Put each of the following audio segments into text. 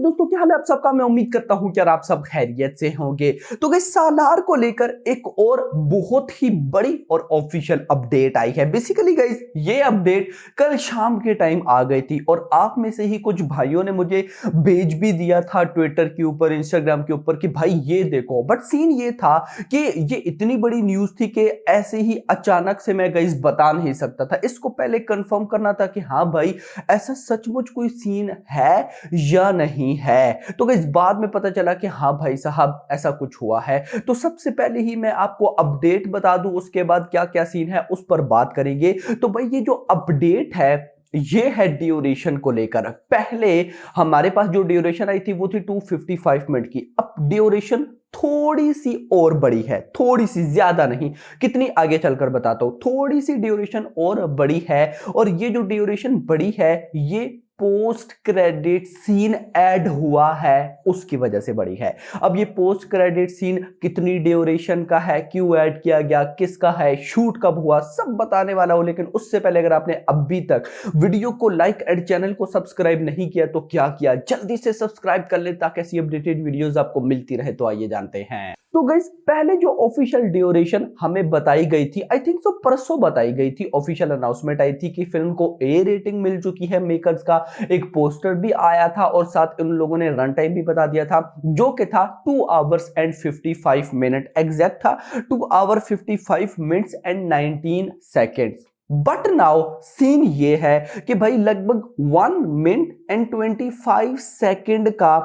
दोस्तों, क्या हाल है आप सबका। मैं उम्मीद करता हूं कि आप सब खैरियत से होंगे। तो गाइस, सालार को लेकर एक और बहुत ही बड़ी और ऑफिशियल अपडेट आई है। बेसिकली गाइस, ये अपडेट कल शाम के टाइम आ गई थी और आप में से ही कुछ भाइयों ने मुझे भेज भी दिया था ट्विटर के ऊपर, इंस्टाग्राम के ऊपर कि भाई ये देखो। बट सीन ये था कि ये इतनी बड़ी न्यूज थी कि ऐसे ही अचानक से मैं गाइस बता नहीं सकता था। इसको पहले कंफर्म करना था कि हाँ भाई, ऐसा सचमुच कोई सीन है या नहीं है। तो गाइस बाद में पता चला कि हाँ भाई साहब, ऐसा कुछ हुआ है। तो सबसे पहले ही मैं आपको अपडेट बता दूं, उसके बाद क्या क्या सीन है उस पर बात करेंगे। तो भाई ये जो अपडेट है ये है ड्यूरेशन को लेकर। पहले हमारे पास जो ड्यूरेशन आई थी वो थी 255 मिनट की। अब ड्यूरेशन थोड़ी सी और बड़ी है, थोड़ी सी, ज्यादा नहीं। कितनी आगे चलकर बताता हूं। थोड़ी सी ड्यूरेशन और बड़ी है, और ये जो ड्यूरेशन बड़ी है ये पोस्ट क्रेडिट सीन ऐड हुआ है उसकी वजह से बड़ी है। अब ये पोस्ट क्रेडिट सीन कितनी ड्यूरेशन का है, क्यों ऐड किया गया, किसका है, शूट कब हुआ, सब बताने वाला हूं। लेकिन उससे पहले अगर आपने अभी तक वीडियो को लाइक एंड चैनल को सब्सक्राइब नहीं किया तो क्या किया, जल्दी से सब्सक्राइब कर ले ताकि ऐसी अपडेटेड वीडियोस आपको मिलती रहे। तो आइए जानते हैं। तो गाइस, पहले जो ऑफिशियल ड्यूरेशन हमें बताई गई थी, आई थिंक सो परसों बताई गई थी, ऑफिशियल अनाउंसमेंट आई थी कि फिल्म को ए रेटिंग मिल चुकी है मेकर्स का। एक पोस्टर भी आया था और साथ इन लोगों ने रन टाइम भी बता दिया था, जो कि था 2 आवर्स एंड 55 मिनट। एग्जैक्ट था 2 hour 55 minutes and 19 seconds. But now scene ये है कि भाई लगभग 1 मिनट एंड 25 सेकेंड का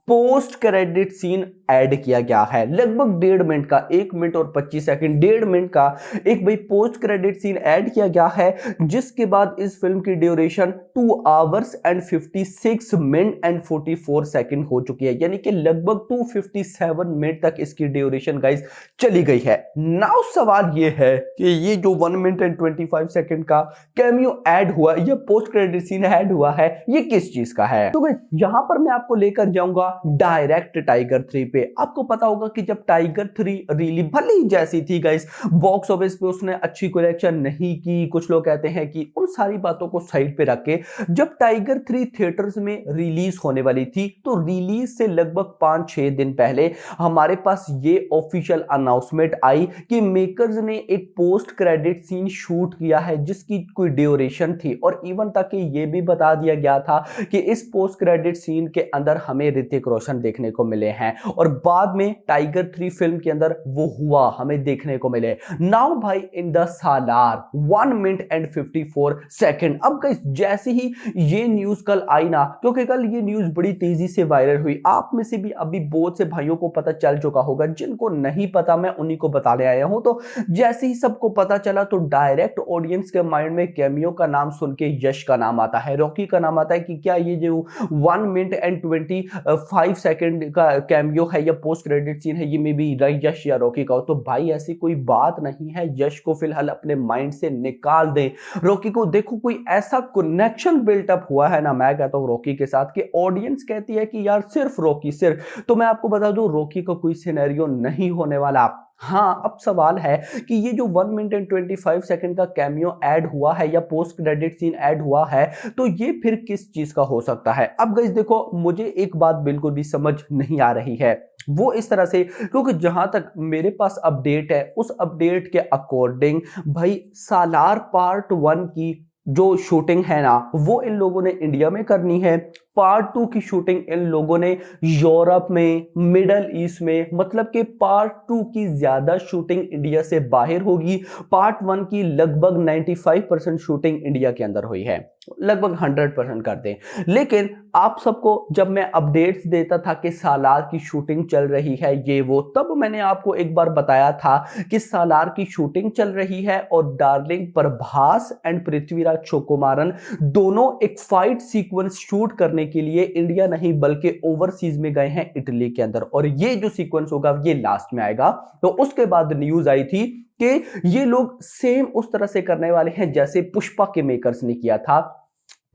पोस्ट क्रेडिट सीन ऐड किया गया है। लगभग 1.5 मिनट का, 1 मिनट और 25 सेकंड, 1.5 मिनट का एक भाई पोस्ट क्रेडिट सीन ऐड किया गया है, जिसके बाद इस फिल्म की duration 2 hours and 56 minute and 44 second हो चुकी है। यानी कि लगभग 257 मिनट तक इसकी ड्यूरेशन गाइस चली गई है। नाउ सवाल ये है कि ये जो 1 मिनट एंड 25 सेकंड का कैमियो ऐड हुआ, ये पोस्ट क्रेडिट सीन ऐड हुआ है, ये किस चीज का है। तो गाइस यहां पर मैं आपको लेकर जाऊंगा डायरेक्ट टाइगर 3 पे। आपको पता होगा कि जब टाइगर 3 रिलीज भले ही जैसी थी गाइस, बॉक्स ऑफिस पे उसने अच्छी कलेक्शन नहीं की। कुछ लोग कहते हैं कि उन सारी बातों को साइड पे रख के, जब टाइगर 3 थिएटर्स में रिलीज होने वाली थी तो रिलीज से लगभग 5-6 दिन पहले हमारे पास ये ऑफिशियल अनाउंसमेंट आई कि मेकर्स ने एक पोस्ट क्रेडिट सीन शूट किया है जिसकी कोई ड्यूरेशन थी, और इवन तक कि ये भी बता दिया गया था कि इस पोस्ट क्रेडिट सीन के अंदर हमें ऋतिक रोशन देखने को मिले हैं, और बाद में टाइगर 3 फिल्म के अंदर वो हुआ, हमें देखने को मिले। नाउ भाई in the Salaar 1 minute and 54 second. अब गाइस जैसे ही ये न्यूज कल आई ना, क्योंकि कल ये न्यूज बड़ी तेजी से वायरल हुई, आप में से भी अभी बहुत से भाइयों को पता चल चुका होगा, जिनको नहीं पता मैं उन्हीं को बताने आया हूं। तो जैसे ही सबको पता चला तो डायरेक्ट ऑडियंस के माइंड में कैमियो का नाम सुन के यश का नाम आता है, रॉकी का नाम आता है कि क्या ये जो 1 मिनट एंड 25 सेकंड का कैमियो है या पोस्ट क्रेडिट सीन है, ये मे बी यश या रॉकी का हो। तो भाई ऐसी कोई बात नहीं है, यश को फिलहाल अपने माइंड से निकाल दें। रॉकी को देखो, कोई ऐसा कनेक्शन बिल्टअप हुआ है ना, मैं कहता हूं रॉकी के साथ, कि ऑडियंस कहती है कि यार सिर्फ रॉकी, सिर्फ। तो मैं आपको बता दूं रॉकी का कोई सिनेरियो नहीं होने वाला। हाँ, अब सवाल है कि ये जो 1 मिनट एंड 25 सेकंड का कैमियो ऐड हुआ है या पोस्ट क्रेडिट सीन ऐड हुआ है, तो ये फिर किस चीज का हो सकता है। अब गाइस देखो, मुझे एक बात बिल्कुल भी समझ नहीं आ रही है, वो इस तरह से, क्योंकि जहां तक मेरे पास अपडेट है उस अपडेट के अकॉर्डिंग भाई सालार पार्ट 1 की जो शूटिंग है ना, वो इन लोगों ने इंडिया में करनी है। पार्ट 2 की शूटिंग इन लोगों ने यूरोप में, मिडल ईस्ट में, मतलब कि पार्ट 2 की ज्यादा शूटिंग इंडिया से बाहर होगी। पार्ट 1 की लगभग 95% शूटिंग इंडिया के अंदर हुई है, लगभग 100% कर दें। लेकिन आप सबको जब मैं अपडेट्स देता था कि सालार की शूटिंग चल रही है ये वो, तब मैंने आपको एक बार बताया था कि सालार की शूटिंग चल रही है और डार्लिंग प्रभास एंड पृथ्वीराज चौकुमारन दोनों एक फाइट सीक्वेंस शूट करने के लिए इंडिया नहीं बल्कि ओवरसीज में गए हैं, इटली के अंदर, और ये जो सीक्वेंस होगा ये लास्ट में आएगा। तो उसके बाद न्यूज आई थी कि ये लोग सेम उस तरह से करने वाले हैं जैसे पुष्पा के मेकर्स ने किया था।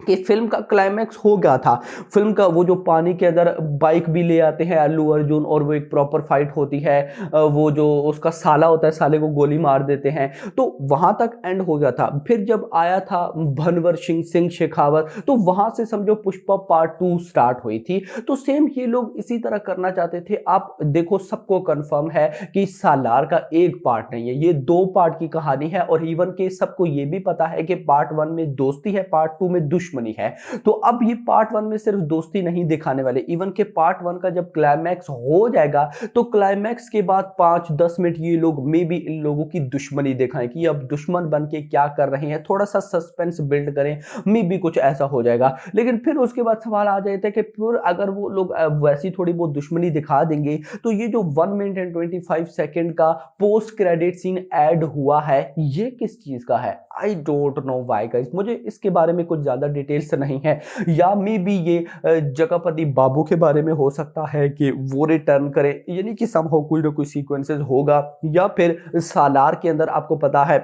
कि फिल्म का क्लाइमैक्स हो गया था। फिल्म का वो जो पानी के अंदर बाइक भी ले आते हैं अल्लू अर्जुन और वो एक प्रॉपर फाइट होती है, वो जो उसका साला होता है साले को गोली मार देते हैं, तो वहां तक एंड हो गया था। फिर जब आया था भनवर सिंह सिंह शेखावत, तो वहां से समझो पुष्पा पार्ट 2 स्टार्ट हुई थी। तो सेम ये लोग इसी तरह करना चाहते थे। आप देखो सबको कंफर्म है कि सालार का एक पार्ट नहीं है, ये 2 पार्ट की कहानी है। और इवन के सबको ये भी पता है कि पार्ट 1 में दोस्ती है, पार्ट 2 में दुश्मनी है। तो अब ये पार्ट 1 में सिर्फ दोस्ती नहीं दिखाने वाले, इवन के पार्ट 1 का जब क्लाइमैक्स हो जाएगा तो क्लाइमैक्स के बाद 5-10 मिनट ये लोग मे बी इन लोगों की दुश्मनी दिखाएं कि अब दुश्मन बन के क्या कर रहे हैं, थोड़ा सा सस्पेंस बिल्ड करें, मे बी कुछ ऐसा हो जाएगा। लेकिन फिर उसके बाद सवाल आ जाता है कि फिर अगर वो लोग वैसी थोड़ी बहुत दुश्मनी दिखा देंगे तो ये जो 1 मिनट एंड 25 सेकेंड का पोस्ट क्रेडिट सीन ऐड हुआ है ये किस चीज का है? I don't know why guys, मुझे इसके बारे में कुछ ज्यादा डिटेल्स नहीं है। या मे बी ये जगपति बाबू के बारे में हो सकता है कि वो रिटर्न करे, यानी कि समहाउ कोई ना कोई सीक्वेंसेस होगा। या फिर सालार के अंदर आपको पता है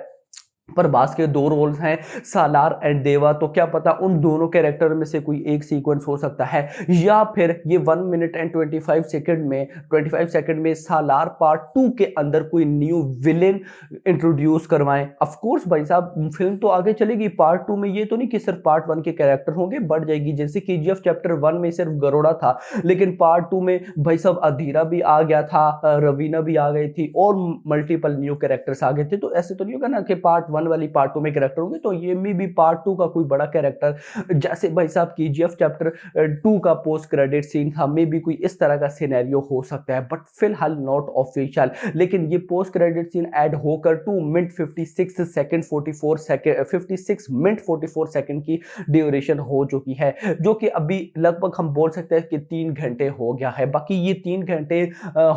प्रभास के 2 रोल्स हैं, सालार एंड देवा, तो क्या पता उन दोनों कैरेक्टर में से कोई एक सीक्वेंस हो सकता है। या फिर ये 1 मिनट एंड 25 सेकंड में सालार पार्ट 2 के अंदर कोई न्यू विलेन इंट्रोड्यूस करवाएं। ऑफ कोर्स भाई साहब फिल्म तो आगे चलेगी, पार्ट 2 में ये तो नहीं कि सिर्फ पार्ट 1 के कैरेक्टर होंगे, बढ़ जाएगी। जैसे KGF चैप्टर 1 में सिर्फ गरोड़ा था, लेकिन पार्ट 2 में भाई साहब अधीरा भी आ गया था, रवीना भी आ गई थी और मल्टीपल न्यू कैरेक्टर्स आ गए थे। तो ऐसे तो नहीं होगा ना कि पार्ट 1 वाली पार्ट 2 में कैरेक्टर होंगे, तो ये में भी पार्ट 2 का कोई बड़ा कैरेक्टर, जैसे भाई साहब KGF चैप्टर 2 का पोस्ट क्रेडिट सीन था, में भी कोई इस तरह का सिनेरियो हो सकता है, बट फिलहाल नॉट ऑफिशियल। लेकिन ये पोस्ट क्रेडिट सीन ऐड होकर 2 minute 56 second 44 second 56 minute 44 second की ड्यूरेशन हो चुकी है, जो कि अभी लगभग हम बोल सकते हैं कि 3 घंटे हो गया है। बाकी ये 3 घंटे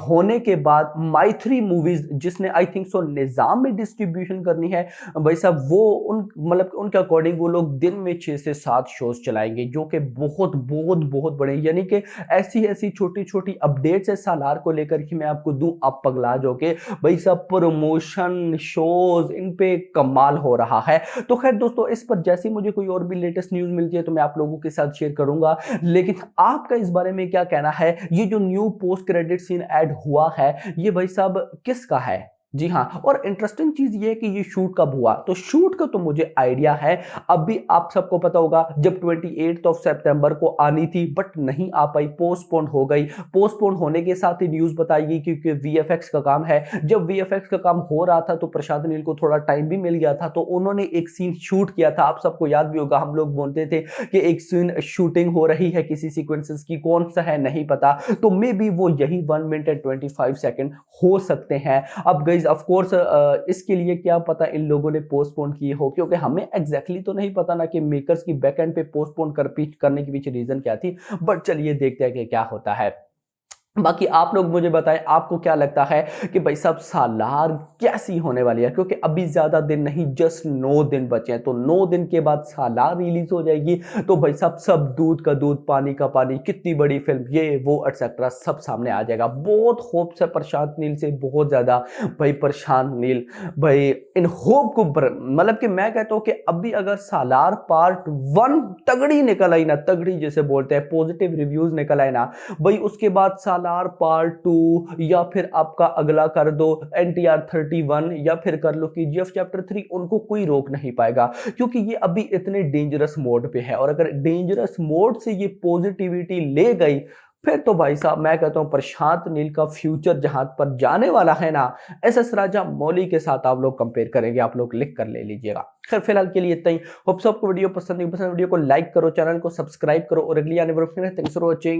होने के बाद माई3 मूवीज जिसने आई थिंक सो निजाम में डिस्ट्रीब्यूशन करनी है भाई साहब, वो उन मतलब उनके अकॉर्डिंग वो लोग दिन में 6 से 7 शोज चलाएंगे, जो कि बहुत बहुत बहुत बड़े, यानी कि ऐसी ऐसी छोटी छोटी अपडेट्स है सालार को लेकर कि मैं आपको दूं आप पगला जाओगे भाई साहब। प्रमोशन शोज इन पे कमाल हो रहा है। तो खैर दोस्तों, इस पर जैसे मुझे कोई और भी लेटेस्ट न्यूज मिलती है तो मैं आप लोगों के साथ शेयर करूंगा। लेकिन आपका इस बारे में क्या कहना है? ये जो new post credit scene add हुआ है ये भाई साहब किसका है? जी हाँ, और इंटरेस्टिंग चीज ये है कि ये शूट कब हुआ, तो शूट का तो मुझे आइडिया है। अभी आप सबको पता होगा जब 28 सितंबर को आनी थी बट नहीं आ पाई, पोस्टपोन हो गई। पोस्टपोन होने के साथ ही न्यूज बताई गई क्योंकि VFX का काम है। जब VFX का काम हो रहा था तो प्रशांत नील को थोड़ा टाइम भी मिल गया था, तो उन्होंने एक सीन शूट किया था। आप सबको याद भी होगा, हम लोग बोलते थे कि एक सीन शूटिंग हो रही है किसी सीक्वेंसेस की, कौन सा है नहीं पता, तो मे बी वो यही 1 मिनट एंड 25 सेकंड हो सकते हैं। अब गाइस ऑफ कोर्स इसके लिए क्या पता इन लोगों ने पोस्टपोन किए हो, क्योंकि हमें एग्जैक्टली तो नहीं पता ना कि मेकर्स की बैक एंड पे पोस्टपोन करने के पीछे रीजन क्या थी। बट चलिए देखते हैं कि क्या होता है। बाकी आप लोग मुझे बताएं आपको क्या लगता है कि भाई साहब सालार कैसी होने वाली है, क्योंकि अभी ज्यादा दिन नहीं, जस्ट 9 दिन बचे हैं। तो 9 दिन के बाद सालार रिलीज हो जाएगी। तो भाई साहब सब दूध का दूध पानी का पानी, कितनी बड़ी फिल्म, ये वो एटसेट्रा सब सामने आ जाएगा। बहुत होप से प्रशांत नील से, बहुत ज्यादा भाई प्रशांत नील भाई इन होप को मतलब कि मैं कहता हूं कि अभी अगर सालार पार्ट 1 तगड़ी निकल आई ना, तगड़ी जैसे बोलते हैं पॉजिटिव रिव्यूज निकल आए ना भाई, उसके बाद सालार पार्ट 2 या फिर आपका अगला कर दो NTR 31 या फिर कर लो KGF चैप्टर 3, उनको कोई रोक नहीं पाएगा क्योंकि ये अभी इतने डेंजरस मोड पे है। और अगर डेंजरस मोड से ये पॉजिटिविटी ले गई फिर तो भाई साहब मैं कहता हूं प्रशांत नील का फ्यूचर जहां पर जाने वाला है ना, SS राजा मौली के साथ आप लोग कंपेयर करेंगे, आप लोग लिख कर ले लीजिएगा। खैर फिलहाल के लिए इतना ही। होप सबको वीडियो पसंद नहीं, वीडियो को लाइक करो, चैनल को सब्सक्राइब करो और अगली आने वाली थैंक्स फॉर वॉचिंग।